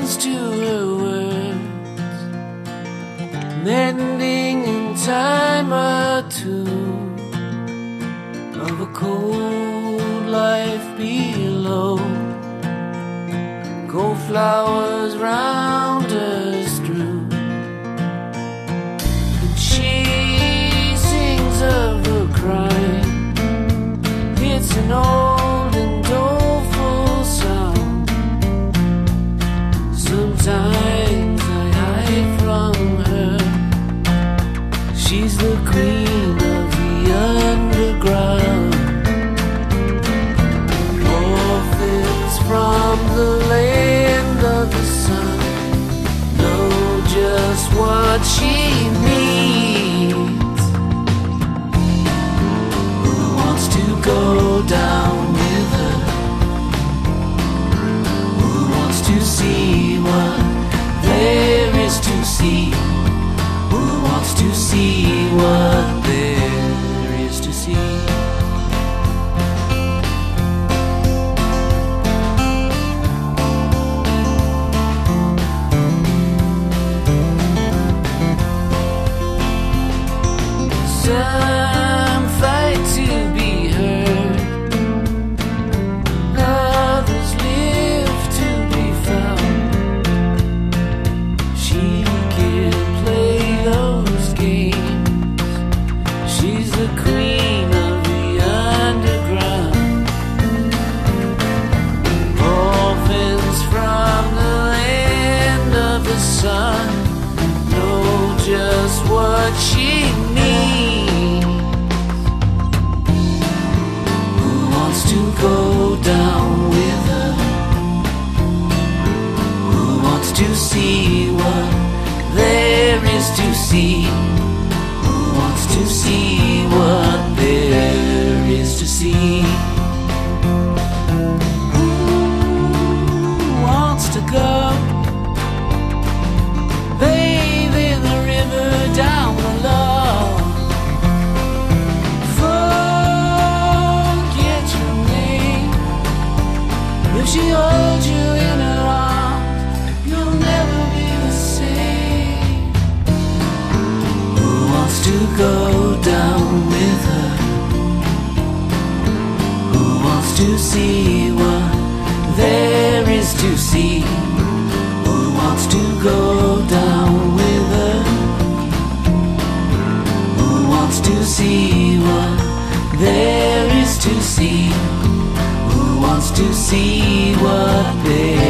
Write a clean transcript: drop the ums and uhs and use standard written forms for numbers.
listens to her words, mending in time or two of a cold life below. Gold flowers round her strewn, and she sings of her crying. It's an old and doleful song. Sometimes I hide from her. She's the queen of the underground. Orphans from the land of the sun know just what she needs. Who wants to go down with her? Who wants to see what there is to see? Who wants to see what there is to see? Some fight to be heard, others live to be found. She can play those games. She's the queen of the underground. Orphans from the land of the sun know just what she needs. Go down with her. Who wants to see what there is to see? Who wants to see what there is to see? Who wants to go bathe in the river down below? If she holds you in her arms, you'll never be the same. Who wants to go down with her? Who wants to see what there is to see? Who wants to go down with her? Who wants to see what there is to see? Who wants to see what there